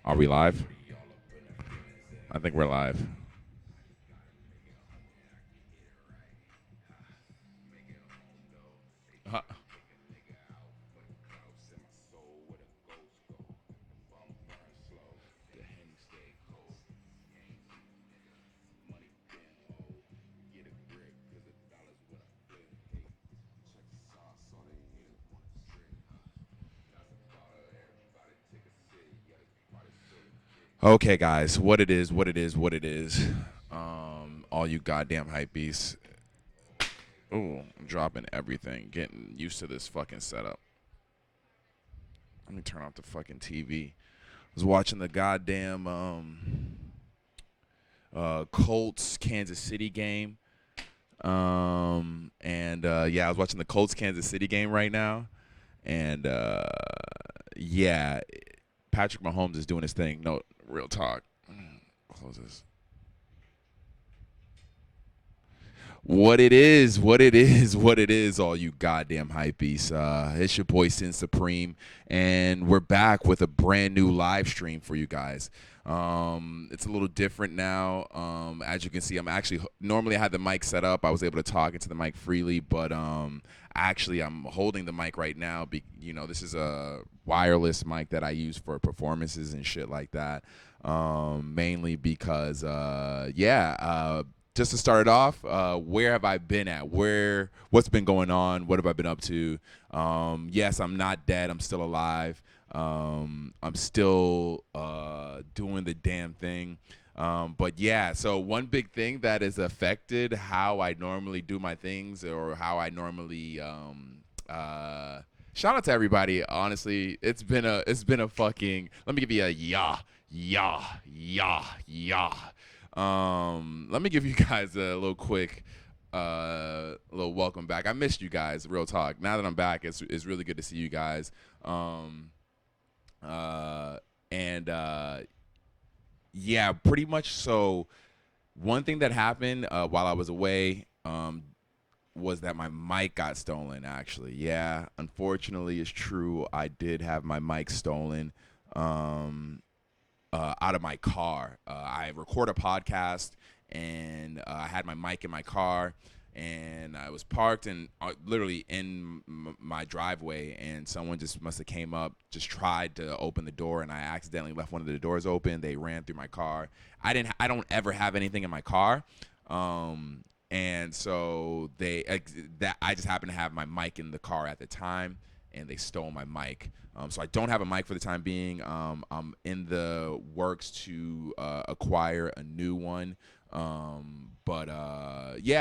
Are we live? I think we're live. Uh, Okay, guys, what it is, what it is, what it is. All you goddamn hype beasts. Ooh, I'm dropping everything. Getting used to this fucking setup. Let me turn off the fucking TV. I was watching the goddamn Colts Kansas City game. And yeah, I was watching the Colts Kansas City game right now. And yeah, Patrick Mahomes is doing his thing. No, real talk. Close this. What it is, what it is, what it is, all you goddamn hypebeasts. It's your boy Sin Supreme, and we're back with a brand new live stream for you guys. It's a little different now. As you can see, I'm actually normally I had the mic set up. I was able to talk into the mic freely, but actually I'm holding the mic right now. This is a wireless mic that I use for performances and shit like that. Mainly because, just to start it off, where have I been at? What's been going on? What have I been up to? Yes, I'm not dead. I'm still alive. I'm still doing the damn thing. But yeah, so one big thing that has affected how I normally do my things or how I normally shout out to everybody. Honestly, it's been a fucking, let me give you a yah. Let me give you guys a little quick little welcome back. I missed you guys, real talk. Now that I'm back, it's really good to see you guys. Uh and Yeah, pretty much. So one thing that happened while I was away was that my mic got stolen. Actually, yeah, unfortunately, it's true. I did have my mic stolen. Um, out of my car. I record a podcast, and I had my mic in my car, and I was parked and literally in my driveway, and someone just must have came up, just tried to open the door, and I accidentally left one of the doors open. They ran through my car. I don't ever have anything in my car. And so that I just happened to have my mic in the car at the time, and they stole my mic. So I don't have a mic for the time being. I'm in the works to acquire a new one. Yeah,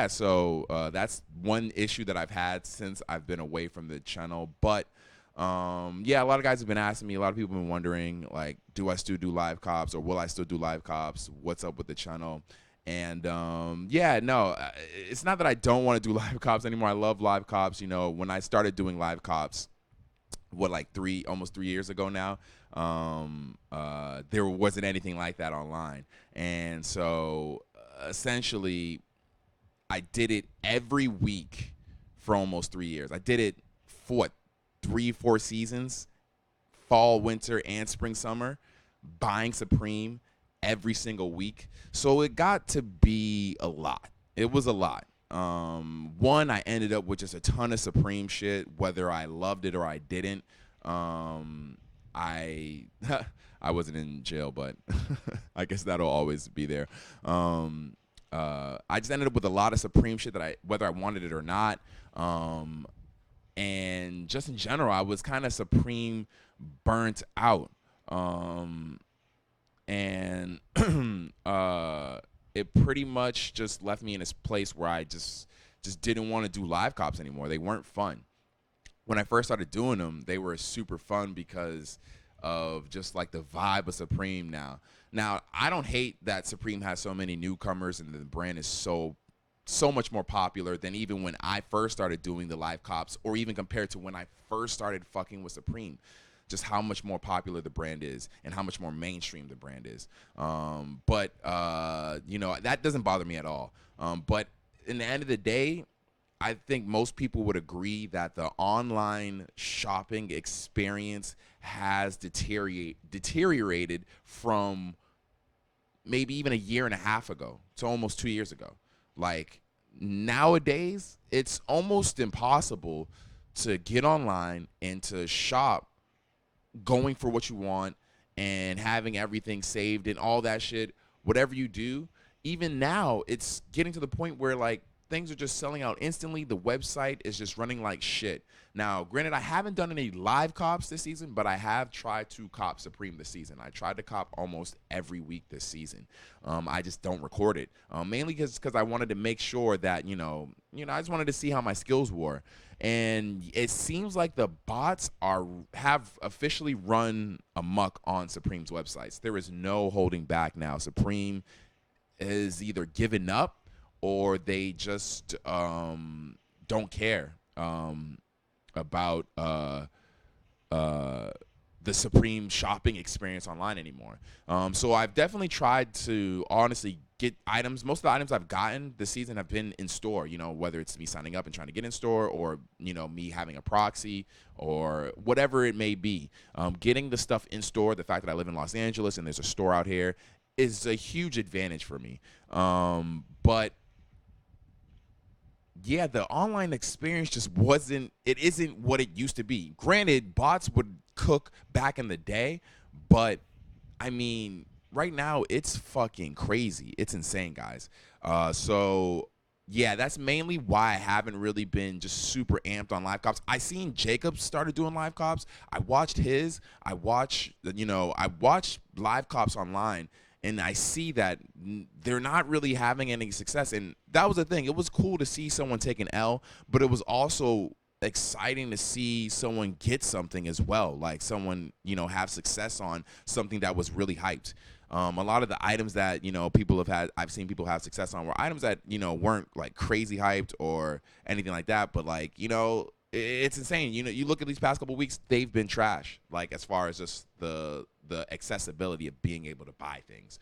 so that's one issue that I've had since I've been away from the channel. But yeah, a lot of guys have been asking me. A lot of people have been wondering, like, do I still do live cops, or will I still do live cops? What's up with the channel? And yeah, no, it's not that I don't want to do live cops anymore. I love live cops. When I started doing live cops, like almost 3 years ago now, there wasn't anything like that online. And so essentially I did it every week for almost 3 years. I did it for what, 3 4 seasons, fall, winter, and spring, summer, buying Supreme every single week. So it got to be a lot. It was a lot. One, I ended up with just a ton of Supreme shit, whether I loved it or I didn't. I I wasn't in jail, but I guess that'll always be there. I just ended up with a lot of Supreme shit that whether I wanted it or not. And just in general, I was kind of Supreme burnt out. And it pretty much just left me in this place where I just didn't want to do live cops anymore. They weren't fun. When I first started doing them, they were super fun because of just like the vibe of Supreme now. Now, I don't hate that Supreme has so many newcomers and the brand is so much more popular than even when I first started doing the live cops, or even compared to when I first started fucking with Supreme. Just how much more popular the brand is and how much more mainstream the brand is. But that doesn't bother me at all. But in the end of the day, I think most people would agree that the online shopping experience has deteriorated from maybe even a year and a half ago to almost 2 years ago. Like nowadays, it's almost impossible to get online and to shop going for what you want and having everything saved and all that shit. Whatever you do, even now, it's getting to the point where like things are just selling out instantly. The website is just running like shit. Now, granted, I haven't done any live cops this season, but I have tried to cop Supreme this season. I tried to cop almost every week this season. I just don't record it, mainly because I wanted to make sure that I just wanted to see how my skills were. And it seems like the bots have officially run amok on Supreme's websites. There is no holding back now. Supreme is either given up or they just don't care about the Supreme shopping experience online anymore. So I've definitely tried to honestly get items. Most of the items I've gotten this season have been in store, whether it's me signing up and trying to get in store or, me having a proxy or whatever it may be. Getting the stuff in store, the fact that I live in Los Angeles and there's a store out here is a huge advantage for me. But yeah, the online experience just isn't what it used to be. Granted, bots would cook back in the day, but I mean, right now it's fucking crazy. It's insane, guys. So yeah, that's mainly why I haven't really been just super amped on live cops. I seen Jacob started doing live cops. I watched his. I watched live cops online, and I see that they're not really having any success. And that was the thing. It was cool to see someone take an L, but it was also exciting to see someone get something as well, like someone have success on something that was really hyped. A lot of the items that I've seen people have success on were items that weren't like crazy hyped or anything like that, but like it's insane. You look at these past couple weeks, they've been trash, like as far as just the accessibility of being able to buy things.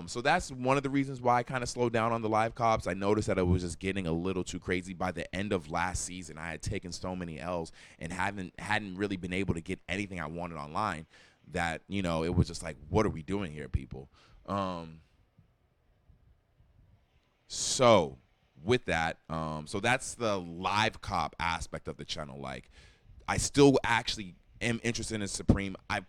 So that's one of the reasons why I kind of slowed down on the live cops. I noticed that it was just getting a little too crazy. By the end of last season, I had taken so many L's and hadn't really been able to get anything I wanted online, that it was just like, what are we doing here, people? So with that, so that's the live cop aspect of the channel. Like, I still actually am interested in Supreme. I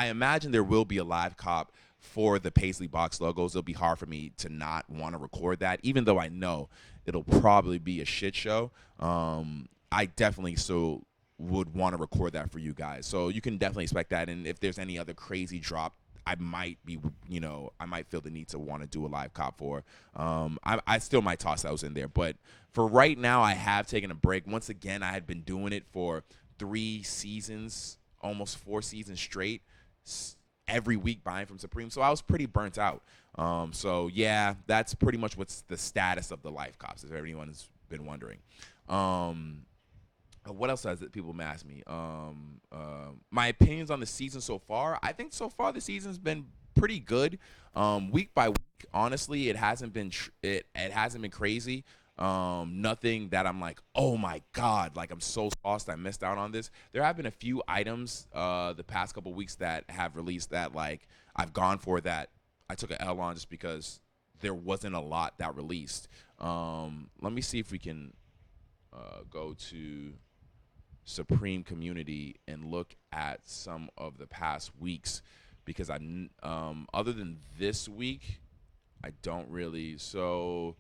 imagine there will be a live cop for the Paisley box logos. It'll be hard for me to not want to record that, even though I know it'll probably be a shit show. I definitely still would want to record that for you guys. So you can definitely expect that. And if there's any other crazy drop, I might feel the need to want to do a live cop for. I still might toss those in there. But for right now, I have taken a break. Once again, I had been doing it for 3 seasons, almost 4 seasons straight, every week buying from Supreme. So I was pretty burnt out. So yeah, that's pretty much what's the status of the life cops, if everyone's been wondering. What else has people asked me? My opinions on the season so far. I think so far the season's been pretty good. Week by week, honestly, it hasn't been it hasn't been crazy. Nothing that I'm like, oh my god, like I'm so lost I missed out on this. There have been a few items the past couple weeks that have released that like I've gone for, that I took an L on just because there wasn't a lot that released. Let me see if we can go to Supreme community and look at some of the past weeks, because other than this week, I don't really. So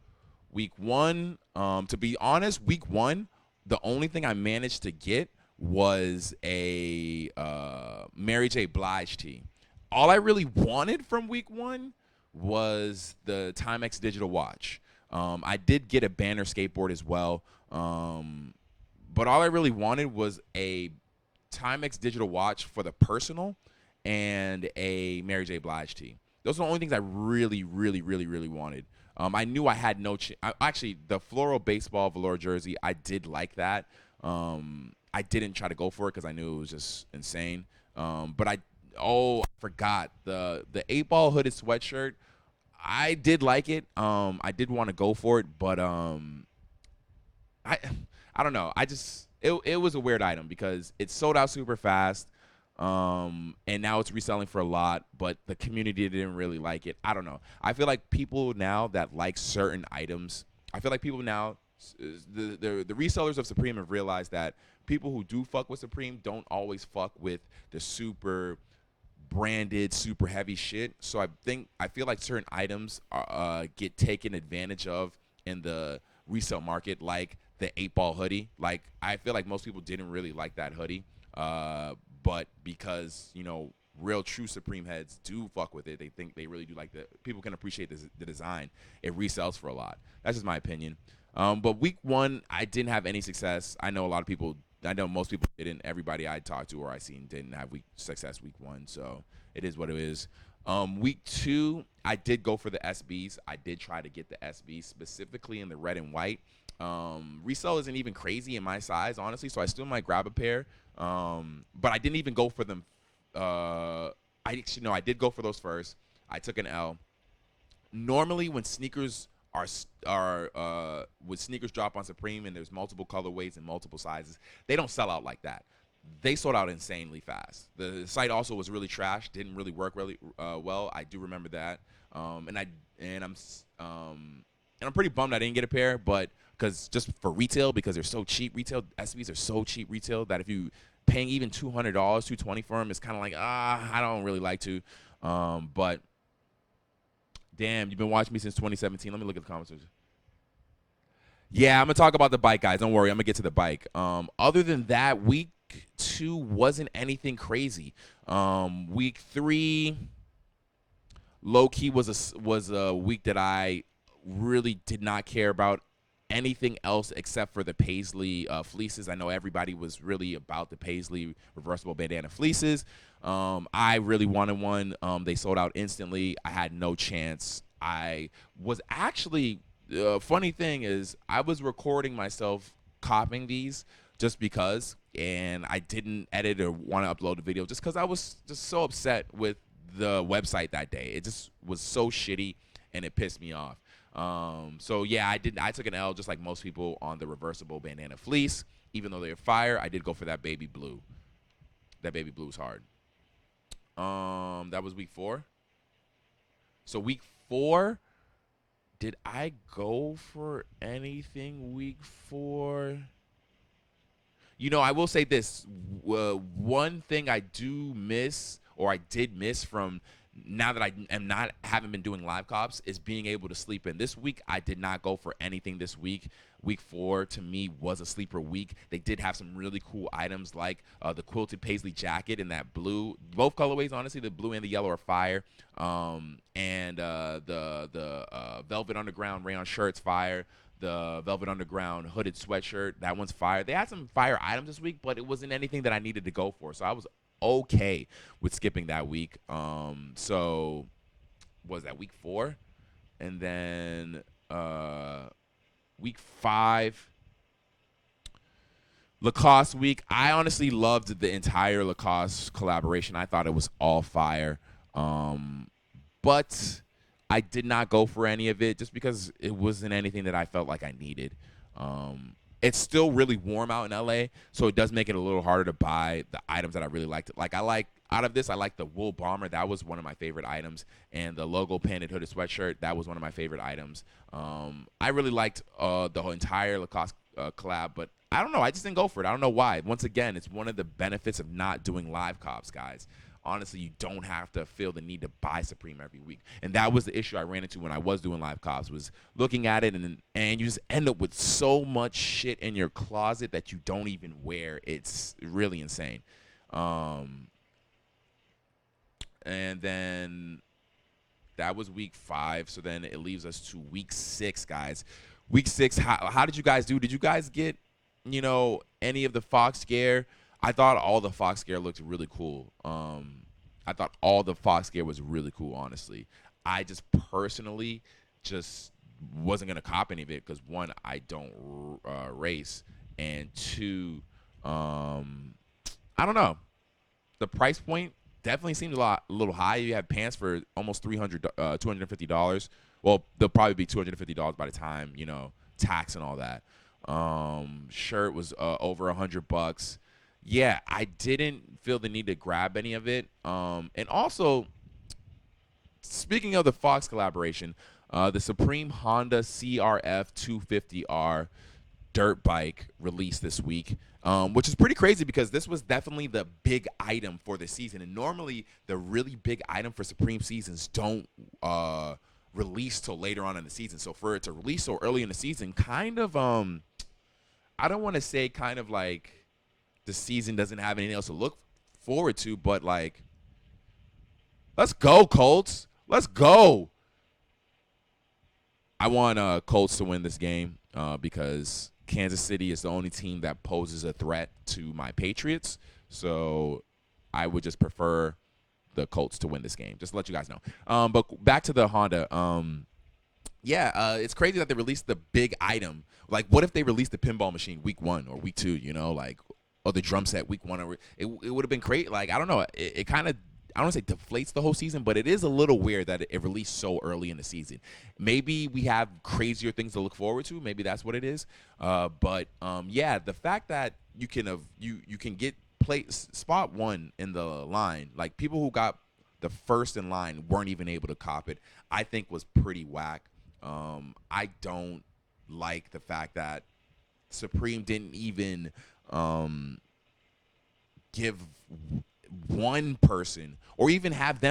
week 1, to be honest, week 1, the only thing I managed to get was a Mary J. Blige tee. All I really wanted from week 1 was the Timex digital watch. I did get a banner skateboard as well. But all I really wanted was a Timex digital watch for the personal and a Mary J. Blige tee. Those are the only things I really, really, really, really wanted. I knew I had no actually, the floral baseball velour jersey, I did like that. I didn't try to go for it because I knew it was just insane. But I forgot. The 8-ball hooded sweatshirt, I did like it. I did want to go for it, but I I don't know. It was a weird item because it sold out super fast. And now it's reselling for a lot, but the community didn't really like it. I don't know. I feel like people now that like certain items, I feel like people now, the resellers of Supreme have realized that people who do fuck with Supreme don't always fuck with the super branded, super heavy shit. So I feel like certain items get taken advantage of in the resale market, like the 8 ball hoodie. Like I feel like most people didn't really like that hoodie, but because real true Supreme heads do fuck with it, they think they really do like the people can appreciate the design. It resells for a lot. That's just my opinion. But week one, I didn't have any success. I know a lot of people. I know most people didn't. Everybody I talked to or I seen didn't have success week one. So it is what it is. Week two, I did go for the SBs. I did try to get the SBs specifically in the red and white. Resale isn't even crazy in my size, honestly. So I still might grab a pair. But I didn't even go for them. I did go for those first. I took an L. Normally, when sneakers when sneakers drop on Supreme and there's multiple colorways and multiple sizes, they don't sell out like that. They sold out insanely fast. The site also was really trash, didn't really work really well. I do remember that, and I and I'm and I'm pretty bummed I didn't get a pair, but because just for retail, because they're so cheap, retail SBs are so cheap retail that if you paying even $200, $220 for them, it's kind of like I don't really like to, but damn, you've been watching me since 2017. Let me look at the comments. Yeah, I'm gonna talk about the bike, guys. Don't worry, I'm gonna get to the bike. Other than that, week two wasn't anything crazy. Week three, low key was a week that I really did not care about anything else except for the Paisley fleeces. I know everybody was really about the Paisley reversible bandana fleeces. I really wanted one. They sold out instantly. I had no chance. I was actually, funny thing is, I was recording myself copying these just because, and I didn't edit or want to upload the video just because I was just so upset with the website that day. It just was so shitty, and it pissed me off. So yeah, I took an L just like most people on the reversible bandana fleece. Even though they're fire, I did go for that baby blue. That baby blue is hard. That was week four. So week four, did I go for anything week four? I will say this. One thing I do miss, or I did miss from now that I am not haven't been doing live cops, is being able to sleep in. This week I did not go for anything this week. Week four to me was a sleeper week. They did have some really cool items like the quilted paisley jacket and that blue. Both colorways, honestly, the blue and the yellow are fire. And the velvet underground rayon shirt's fire. The Velvet Underground hooded sweatshirt, that one's fire. They had some fire items this week, but it wasn't anything that I needed to go for. So I was okay with skipping that week. So was that week four? And then week five, Lacoste week. I honestly loved the entire Lacoste collaboration. I thought it was all fire. But I did not go for any of it just because it wasn't anything that I felt like I needed. It's still really warm out in LA, so it does make it a little harder to buy the items that I really liked. Like out of this, I like the wool bomber. That was one of my favorite items, and the logo painted hooded sweatshirt. That was one of my favorite items. I really liked the whole entire Lacoste collab, but I don't know. I just didn't go for it. I don't know why. Once again, it's one of the benefits of not doing live cops, guys. Honestly, you don't have to feel the need to buy Supreme every week. And that was the issue I ran into when I was doing live cops, was looking at it and you just end up with so much shit in your closet that you don't even wear. It's really insane. And then that was week five. So then it leaves us to week six, guys. Week six, how did you guys do? Did you guys get, any of the Fox gear? I thought all the Fox gear looked really cool. I thought all the Fox gear was really cool, honestly. I just personally just wasn't going to cop any of it because, one, I don't race, and two, I don't know. The price point definitely seemed a little high. You had pants for almost $250. Well, they'll probably be $250 by the time, tax and all that. Shirt was over $100. Yeah, I didn't feel the need to grab any of it. And also, speaking of the Fox collaboration, the Supreme Honda CRF 250R dirt bike released this week, which is pretty crazy because this was definitely the big item for the season. And normally, the really big item for Supreme seasons don't release till later on in the season. So for it to release so early in the season, kind of, I don't want to say kind of like the season doesn't have anything else to look forward to, but like, let's go, Colts. Let's go. I want Colts to win this game because Kansas City is the only team that poses a threat to my Patriots. So I would just prefer the Colts to win this game. Just to let you guys know. But back to the Honda. It's crazy that they released the big item. Like, what if they released the pinball machine week 1 or week 2? You know, like, or the drum set week 1. Or it would have been great. Like, I don't know. It kind of, I don't want to say deflates the whole season, but it is a little weird that it released so early in the season. Maybe we have crazier things to look forward to. Maybe that's what it is. The fact that you can get spot 1 in the line, like people who got the first in line weren't even able to cop it, I think was pretty whack. I don't like the fact that Supreme didn't even give one person or even have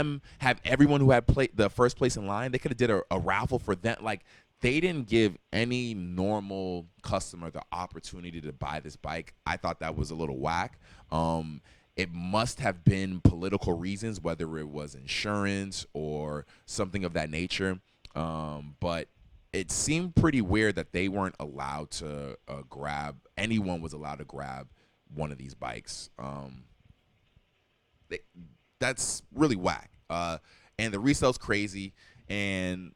everyone who had played the first place in line. They could have did a raffle for them. Like, they didn't give any normal customer the opportunity to buy this bike. I thought that was a little whack. It must have been political reasons, whether it was insurance or something of that nature. But it seemed pretty weird that they weren't allowed to anyone was allowed to grab one of these bikes. That's really whack. And the resale's crazy. And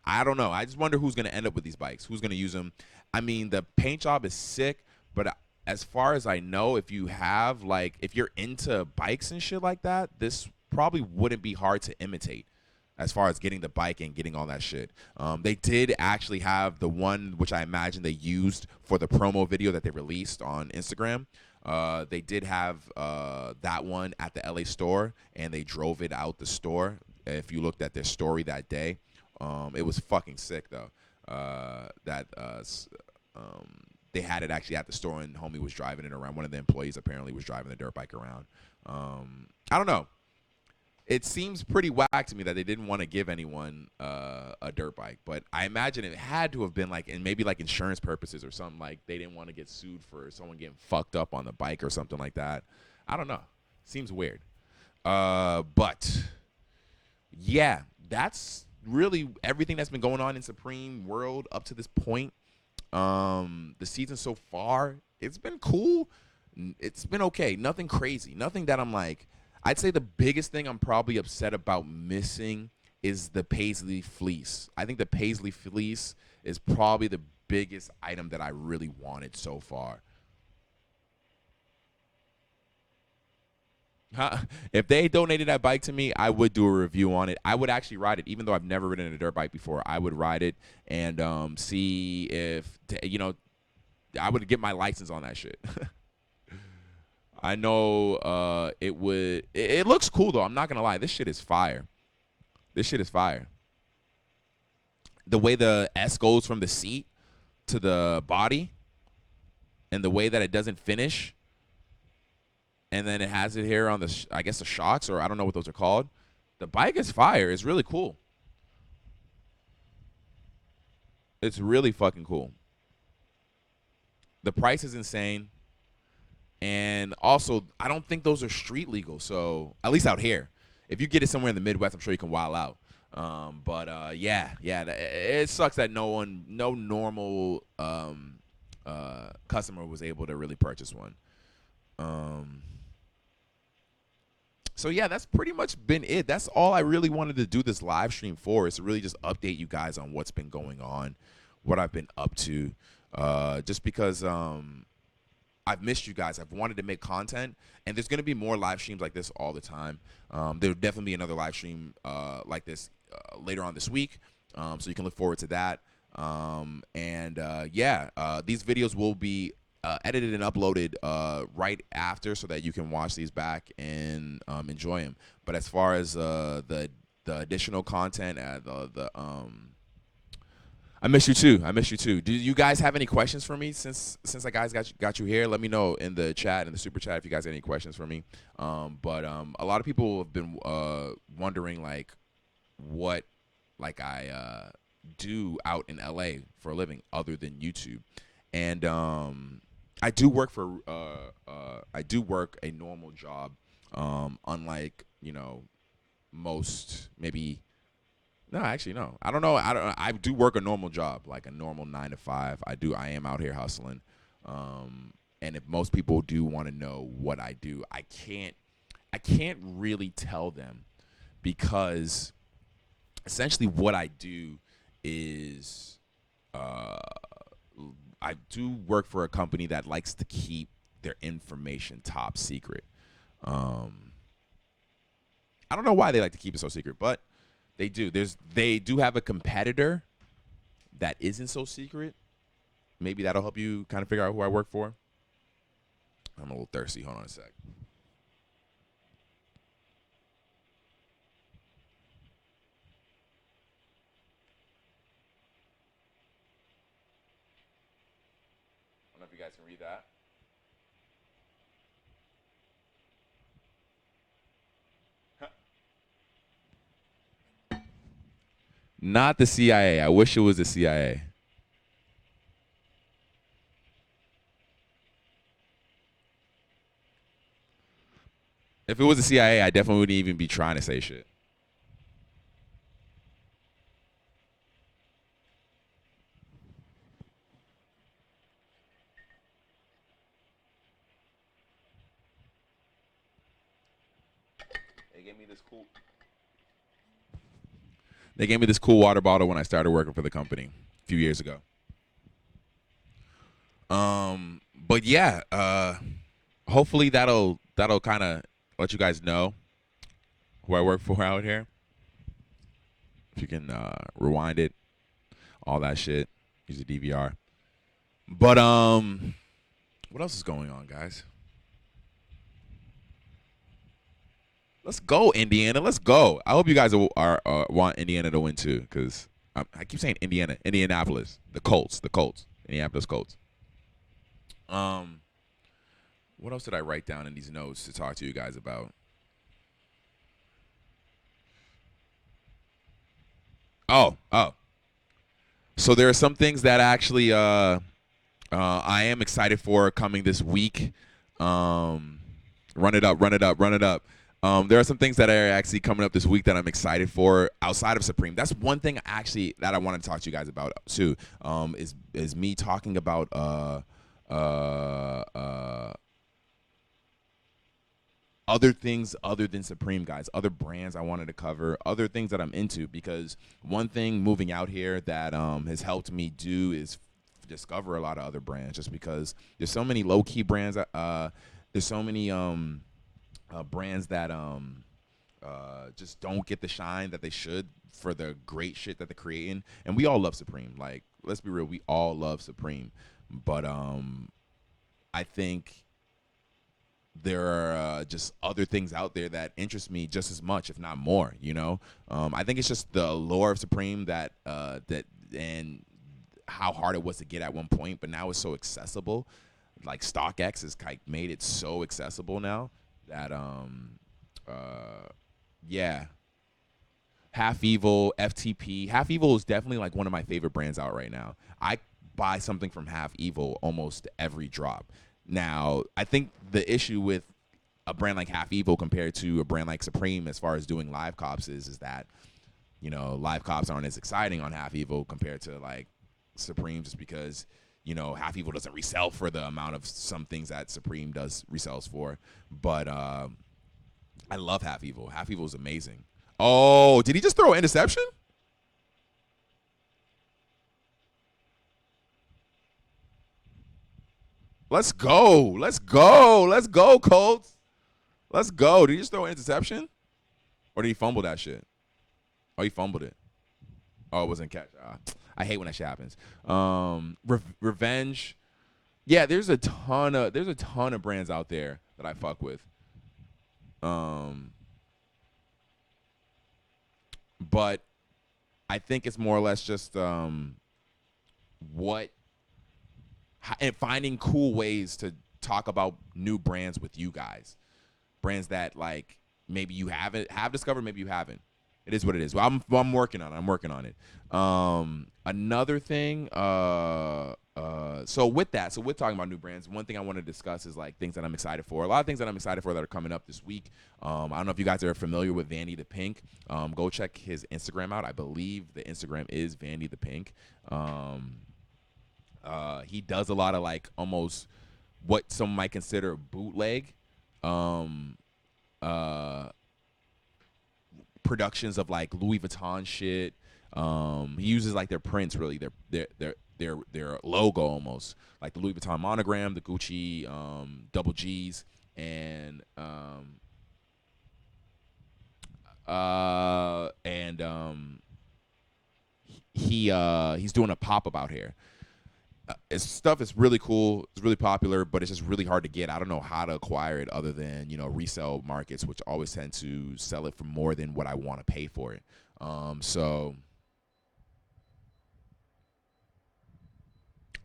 I don't know. I just wonder who's going to end up with these bikes. Who's going to use them? I mean, the paint job is sick, but as far as I know, if you're into bikes and shit like that, this probably wouldn't be hard to imitate as far as getting the bike and getting all that shit. They did actually have the one which I imagine they used for the promo video that they released on Instagram. They did have that one at the LA store, and they drove it out the store. If you looked at their story that day, it was fucking sick though. They had it actually at the store, and homie was driving it around. One of the employees apparently was driving the dirt bike around. I don't know. It seems pretty whack to me that they didn't want to give anyone a dirt bike, but I imagine it had to have been like, and maybe like insurance purposes or something. Like, they didn't want to get sued for someone getting fucked up on the bike or something like that. I don't know. Seems weird. But yeah, that's really everything that's been going on in Supreme World up to this point. The season so far, it's been cool. It's been okay. Nothing crazy. Nothing that I'm like. I'd say the biggest thing I'm probably upset about missing is the Paisley fleece. I think the Paisley fleece is probably the biggest item that I really wanted so far. If they donated that bike to me, I would do a review on it. I would actually ride it, even though I've never ridden a dirt bike before. I would ride it and see if, I would get my license on that shit. I know it would. It looks cool though. I'm not gonna lie. This shit is fire. This shit is fire. The way the S goes from the seat to the body, and the way that it doesn't finish, and then it has it here on the I guess the shocks, or I don't know what those are called. The bike is fire. It's really cool. It's really fucking cool. The price is insane. And also, I don't think those are street legal. So, at least out here. If you get it somewhere in the Midwest, I'm sure you can wild out. It sucks that no normal customer was able to really purchase one. So yeah, that's pretty much been it. That's all I really wanted to do this live stream for, is to really just update you guys on what's been going on, what I've been up to. Just because I've missed you guys. I've wanted to make content, and there's going to be more live streams like this all the time. There'll definitely be another live stream like this later on this week, so you can look forward to that. These videos will be edited and uploaded right after so that you can watch these back and enjoy them. But as far as the additional content, I miss you too. I miss you too. Do you guys have any questions for me since I guys got you here? Let me know in the chat, in the super chat, if you guys have any questions for me. A lot of people have been wondering like what like I do out in LA for a living other than YouTube, and I do work for I do work a normal job, unlike most maybe no, actually, no. I don't know. I do work a normal job, like a normal 9 to 5. I am out here hustling. And if most people do want to know what I do, I can't. I can't really tell them because essentially what I do is uh, I do work for a company that likes to keep their information top secret. Um, I don't know why they like to keep it so secret, but they do. They do have a competitor that isn't so secret. Maybe that'll help you kind of figure out who I work for. I'm a little thirsty. Hold on a sec. I don't know if you guys can read that. Not the CIA. I wish it was the CIA. If it was the CIA, I definitely wouldn't even be trying to say shit. They gave me this cool. They gave me this cool water bottle when I started working for the company a few years ago. But yeah, hopefully that'll kind of let you guys know who I work for out here. If you can rewind it, all that shit, use a DVR. But what else is going on, guys? Let's go, Indiana. Let's go. I hope you guys want Indiana to win too, because I keep saying Indiana, Indianapolis, the Colts, Indianapolis Colts. Um, what else did I write down in these notes to talk to you guys about? Oh. So there are some things that actually I am excited for coming this week. Um, run it up, run it up, run it up. There are some things that are actually coming up this week that I'm excited for outside of Supreme. That's one thing actually that I want to talk to you guys about too. Is me talking about uh, uh, other things other than Supreme, guys, other brands I wanted to cover, other things that I'm into, because one thing moving out here that has helped me do is discover a lot of other brands, just because there's so many low key brands. There's so many brands that just don't get the shine that they should for the great shit that they're creating. And we all love Supreme. Like, let's be real, we all love Supreme. But I think there are just other things out there that interest me just as much, if not more. I think it's just the allure of Supreme that and how hard it was to get at one point, but now it's so accessible. Like StockX has made it so accessible now that yeah. Half Evil, FTP. Half Evil is definitely like one of my favorite brands out right now. I buy something from Half Evil almost every drop. Now, I think the issue with a brand like Half Evil compared to a brand like Supreme as far as doing live cops is that, live cops aren't as exciting on Half Evil compared to like Supreme, just because, Half Evil doesn't resell for the amount of some things that Supreme does resells for. But I love Half Evil. Half Evil is amazing. Oh, did he just throw an interception? Let's go. Let's go. Let's go, Colts. Let's go. Did he just throw an interception? Or did he fumble that shit? Oh, he fumbled it. Oh, it wasn't catch. I hate when that shit happens. Revenge. Yeah, there's a ton of brands out there that I fuck with. Um, but I think it's more or less just what and finding cool ways to talk about new brands with you guys. Brands that like maybe you haven't have discovered, maybe you haven't. It is what it is. Well, I'm working on it. I'm working on it. Another thing. So with that, so we're talking about new brands. One thing I want to discuss is like things that I'm excited for. A lot of things that I'm excited for that are coming up this week. I don't know if you guys are familiar with Vandy the Pink. Go check his Instagram out. I believe the Instagram is Vandy the Pink. He does a lot of like almost what some might consider bootleg. Um, uh productions of like Louis Vuitton shit. He uses like their prints, really, their logo almost, like the Louis Vuitton monogram, the Gucci double G's, and he's doing a pop up out here. His stuff is really cool. It's really popular, but it's just really hard to get. I don't know how to acquire it other than resale markets, which always tend to sell it for more than what I want to pay for it. So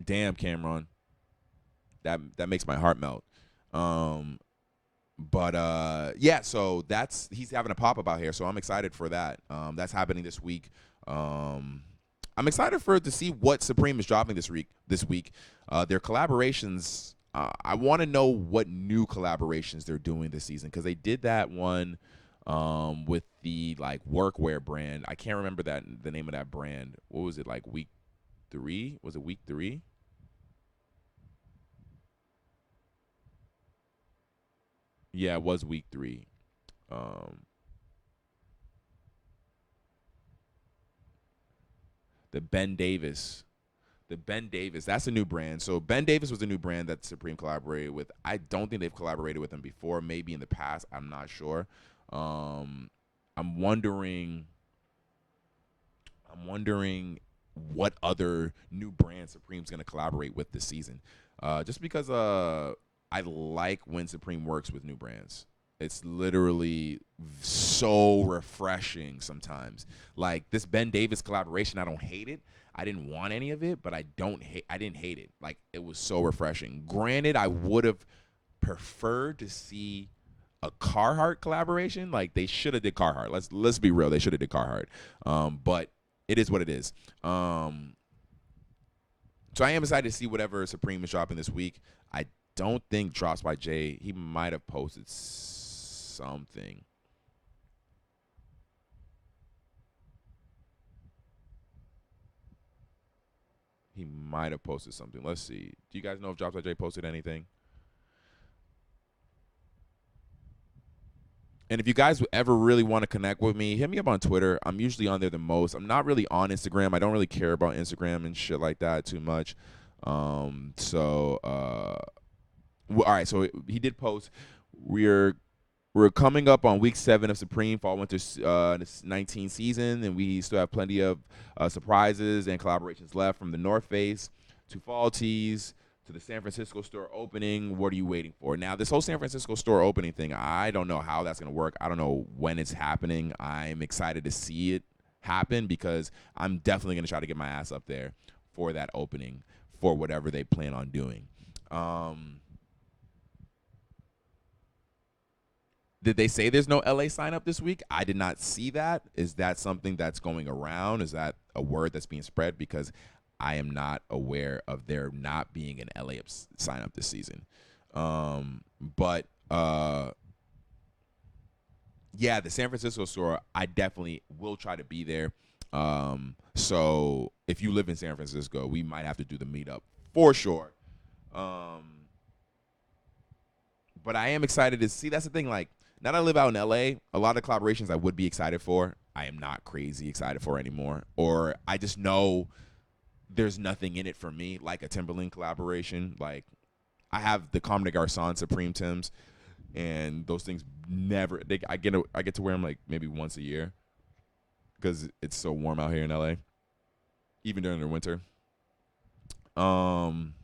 damn, Cameron, that makes my heart melt. Um, but yeah, so he's having a pop up out here, so I'm excited for that. That's happening this week. I'm excited to see what Supreme is dropping this week. Their collaborations. I want to know what new collaborations they're doing this season, because they did that one with the like workwear brand. I can't remember the name of that brand. What was it, like week 3? Was it week 3? Yeah, it was week 3. Um, the Ben Davis. The Ben Davis, that's a new brand. So Ben Davis was a new brand that Supreme collaborated with. I don't think they've collaborated with them before. Maybe in the past. I'm not sure. Um, I'm wondering. I'm wondering what other new brand Supreme's gonna collaborate with this season. Just because I like when Supreme works with new brands. It's literally so refreshing sometimes. Like this Ben Davis collaboration, I don't hate it. I didn't want any of it, but I didn't hate it. Like it was so refreshing. Granted, I would have preferred to see a Carhartt collaboration. Like they should have did Carhartt. Let's be real. They should have did Carhartt. But it is what it is. So I am excited to see whatever Supreme is dropping this week. I don't think Drops by Jay. He might have posted something. He might have posted something. Let's see. Do you guys know if Drops by Jay posted anything? And if you guys ever really want to connect with me, hit me up on Twitter. I'm usually on there the most. I'm not really on Instagram. I don't really care about Instagram and shit like that too much. All right. So he did post. We're we're coming up on week 7 of Supreme Fall Winter 19 season, and we still have plenty of surprises and collaborations left, from the North Face to Fall Tees to the San Francisco store opening. What are you waiting for? Now, this whole San Francisco store opening thing, I don't know how that's going to work. I don't know when it's happening. I'm excited to see it happen, because I'm definitely going to try to get my ass up there for that opening, for whatever they plan on doing. Did they say there's no LA sign up this week? I did not see that. Is that something that's going around? Is that a word that's being spread? Because I am not aware of there not being an LA sign up this season. But yeah, the San Francisco store, I definitely will try to be there. So if you live in San Francisco, we might have to do the meetup for sure. But I am excited to see. That's the thing. Like, now that I live out in LA, a lot of collaborations I would be excited for, I am not crazy excited for anymore. Or I just know there's nothing in it for me, like a Timberland collaboration. Like, I have the Comme des Garçons Supreme Tims, and those things never. I get to wear them like maybe once a year, because it's so warm out here in LA. even during the winter. Um,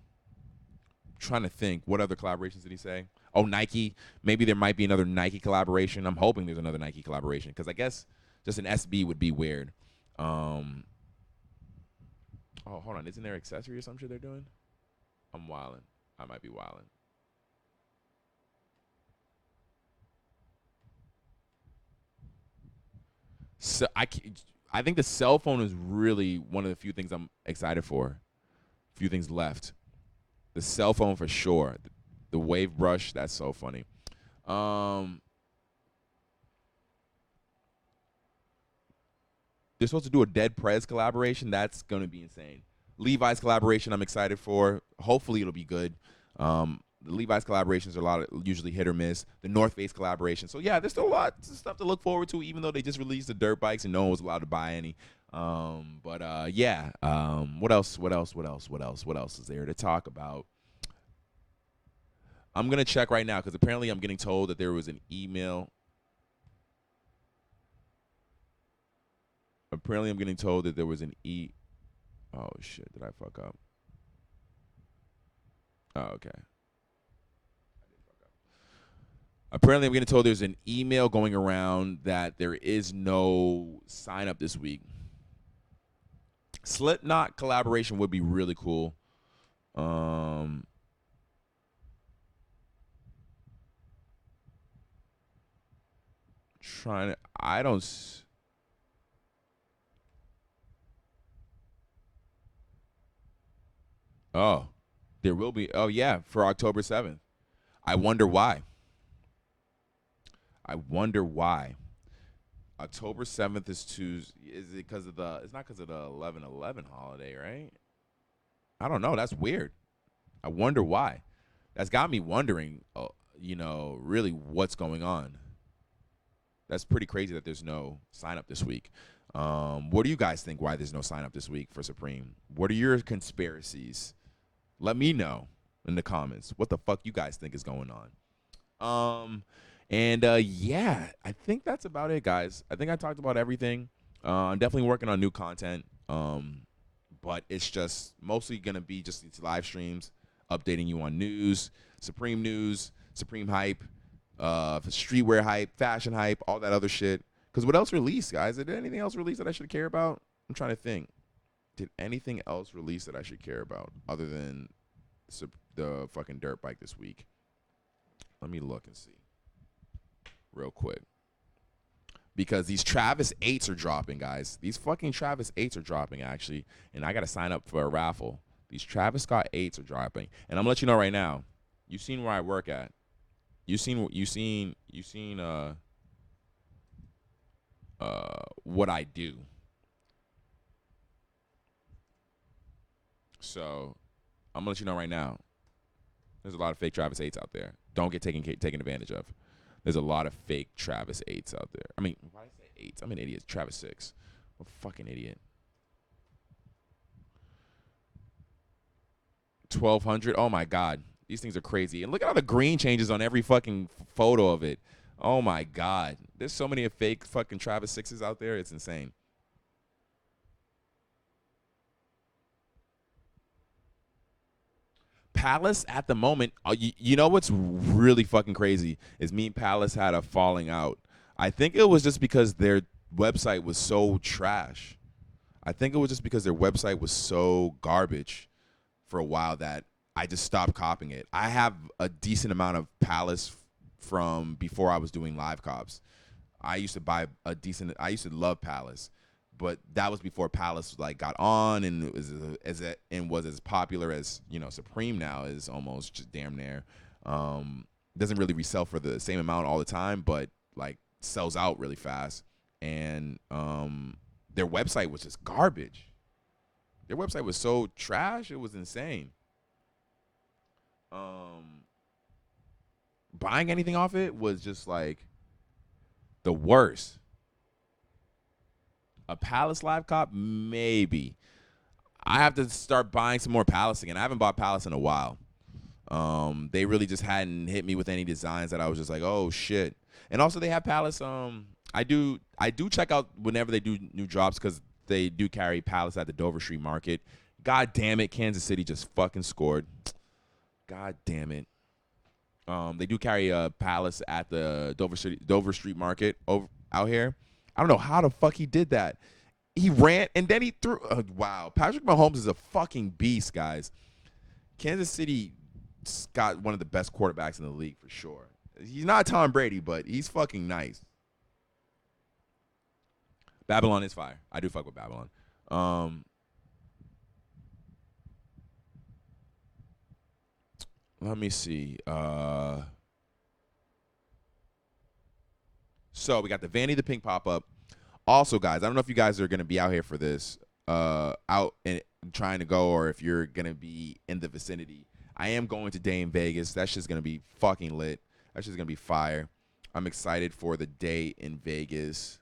trying to think, what other collaborations did he say? Oh, Nike. Maybe there might be another Nike collaboration. I'm hoping there's another Nike collaboration because I guess just an SB would be weird. Um, oh, hold on. Isn't there accessory or some shit they're doing? I'm wilding. I might be wilding. So I think the cell phone is really one of the few things I'm excited for. Few things left. The cell phone for sure. The wave brush, that's so funny. Um, they're supposed to do a Dead Prez collaboration. That's gonna be insane. Levi's collaboration, I'm excited for. Hopefully, it'll be good. The Levi's collaborations are usually hit or miss. The North Face collaboration. So yeah, there's still a lot of stuff to look forward to. Even though they just released the dirt bikes and no one was allowed to buy any. But yeah. What else? What else? What else? What else? What else is there to talk about? I'm gonna check right now because apparently I'm getting told that there was an email. Apparently I'm getting told that there was an e. Oh shit! Did I fuck up? Oh okay. Apparently I'm getting told there's an email going around that there is no sign up this week. Slipknot collaboration would be really cool. Trying to, I don't. Oh, there will be. Oh yeah, for October 7th. I wonder why. I wonder why. October 7th is Tuesday. Is it because of the? It's not because of the 11/11 holiday, right? I don't know. That's weird. I wonder why. That's got me wondering. Really, what's going on? That's pretty crazy that there's no sign up this week. What do you guys think? Why there's no sign up this week for Supreme? What are your conspiracies? Let me know in the comments what the fuck you guys think is going on. Yeah, I think that's about it, guys. I think I talked about everything. I'm definitely working on new content. But it's just mostly gonna be just these live streams, updating you on news, Supreme hype, streetwear hype, fashion hype, all that other shit. Because what else released, guys? Did anything else release that I should care about? I'm trying to think. Did anything else release that I should care about other than the fucking dirt bike this week? Let me look and see real quick. Because these Travis 8s are dropping, guys. These fucking Travis 8s are dropping, actually. And I got to sign up for a raffle. These Travis Scott 8s are dropping. And I'm going to let you know right now. You've seen where I work at. You seen what I do. So I'm gonna let you know right now. There's a lot of fake Travis 8s out there. Don't get taken advantage of. There's a lot of fake Travis 8s out there. I mean, why did I say 8s? I'm an idiot. Travis 6. I'm a fucking idiot. 1200. Oh my god, these things are crazy. And look at all the green changes on every fucking photo of it. Oh my god, there's so many fake fucking Travis 6s out there. It's insane. Palace at the moment, you know what's really fucking crazy is me and Palace had a falling out. I think it was just because their website was so trash. I think it was just because their website was so garbage for a while that I just stopped copying it. I have a decent amount of Palace from before I was doing live cops. I used to buy a decent. I used to love Palace, but that was before Palace like got on and it was as popular as Supreme now is almost just damn near. Doesn't really resell for the same amount all the time, but like sells out really fast. And their website was just garbage. Their website was so trash, it was insane. Buying anything off it was just like the worst. A Palace live cop, maybe. I have to start buying some more Palace again. I haven't bought Palace in a while. They really just hadn't hit me with any designs that I was just like, oh shit. And also they have Palace. I do check out whenever they do new drops because They do carry Palace at the Dover Street Market. God damn it, Kansas City just fucking scored. God damn it. They do carry a Palace at the Dover Street Market over out here. I don't know how the fuck he did that. He ran and then he threw. Wow, Patrick Mahomes is a fucking beast, guys. Kansas City got one of the best quarterbacks in the league for sure. He's not Tom Brady, but he's fucking nice. Babylon is fire. I do fuck with Babylon. Let me see. So we got the Vanny the Pink pop up. Also, guys, I don't know if you guys are gonna be out here for this, out and trying to go, or if you're gonna be in the vicinity. I am going to day in Vegas. That's just gonna be fucking lit. That's just gonna be fire. I'm excited for the day in Vegas.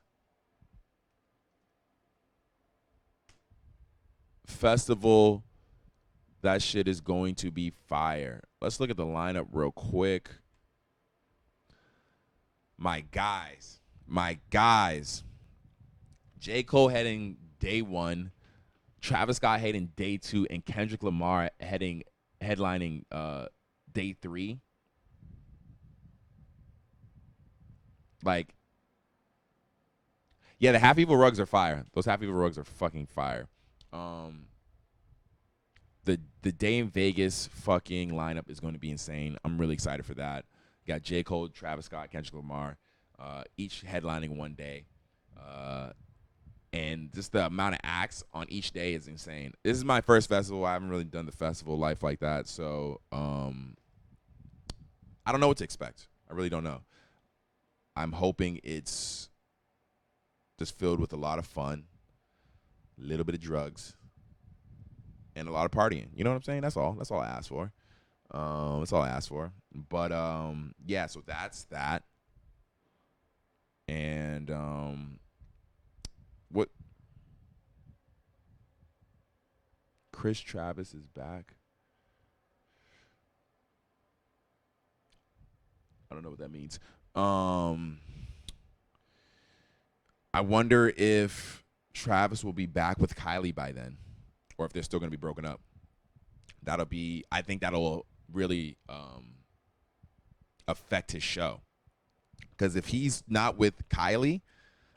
Festival. That shit is going to be fire. Let's look at the lineup real quick. My guys. J. Cole heading day 1. Travis Scott heading day 2. And Kendrick Lamar headlining day 3. Like, yeah, the Half Evil Rugs are fire. Those Half Evil Rugs are fucking fire. The day in Vegas fucking lineup is going to be insane. I'm really excited for that. You got J. Cole, Travis Scott, Kendrick Lamar, each headlining one day. And just the amount of acts on each day is insane. This is my first festival. I haven't really done the festival life like that. So I don't know what to expect. I really don't know. I'm hoping it's just filled with a lot of fun, a little bit of drugs, and a lot of partying. You know what I'm saying? That's all. That's all I ask for. That's all I ask for. But yeah, so that's that. And what Chris Travis is back. I don't know what that means. I wonder if Travis will be back with Kylie by then, or if they're still going to be broken up. I think that'll really affect his show. Because if he's not with Kylie,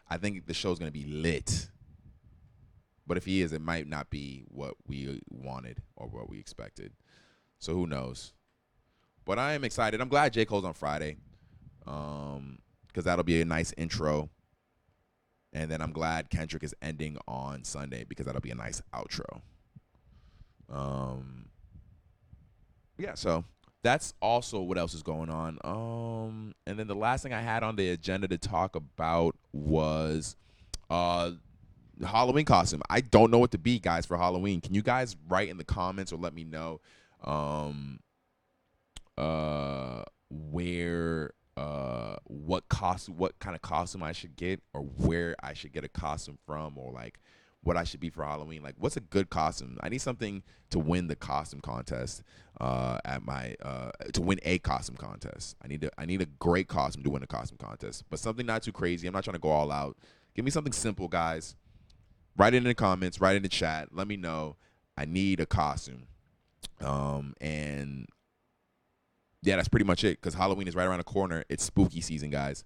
I think the show's going to be lit. But if he is, it might not be what we wanted or what we expected. So who knows? But I am excited. I'm glad J. Cole's on Friday, because that'll be a nice intro. And then I'm glad Kendrick is ending on Sunday, because that'll be a nice outro. Yeah, so that's also what else is going on. And then the last thing I had on the agenda to talk about was Halloween costume. I don't know what to be, guys, for Halloween. Can you guys write in the comments or let me know what kind of costume I should get, or where I should get a costume from, or like what I should be for Halloween. Like, what's a good costume? I need something to win the costume contest to win a costume contest. I need a great costume to win a costume contest, but something not too crazy. I'm not trying to go all out. Give me something simple, guys. Write it in the comments, write it in the chat. Let me know. I need a costume. And yeah, that's pretty much it, because Halloween is right around the corner. It's spooky season, guys.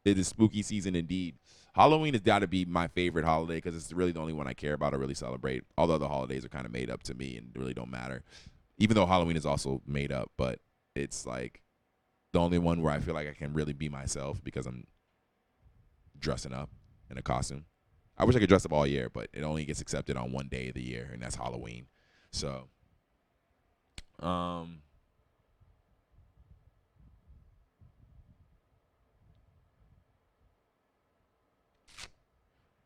It is spooky season indeed. Halloween has got to be my favorite holiday, because it's really the only one I care about or really celebrate. All the other holidays are kind of made up to me and really don't matter. Even though Halloween is also made up, but it's like the only one where I feel like I can really be myself, because I'm dressing up in a costume. I wish I could dress up all year, but it only gets accepted on one day of the year, and that's Halloween. So,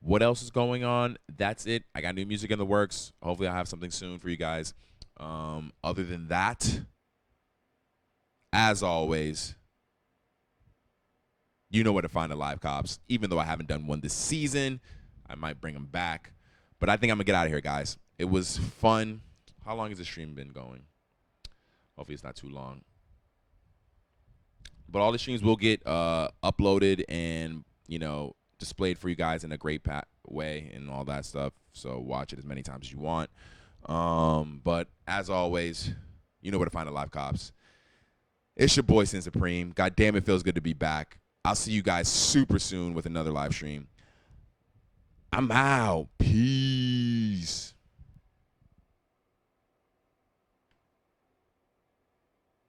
what else is going on? That's it. I got new music in the works. Hopefully, I'll have something soon for you guys. Other than that, as always, you know where to find the live cops. Even though I haven't done one this season, I might bring them back. But I think I'm going to get out of here, guys. It was fun. How long has the stream been going? Hopefully, it's not too long. But all the streams will get uploaded and, displayed for you guys in a great way and all that stuff. So watch it as many times as you want. But as always, you know where to find the Live Cops. It's your boy Sin Supreme. God damn, it feels good to be back. I'll see you guys super soon with another live stream. I'm out. Peace.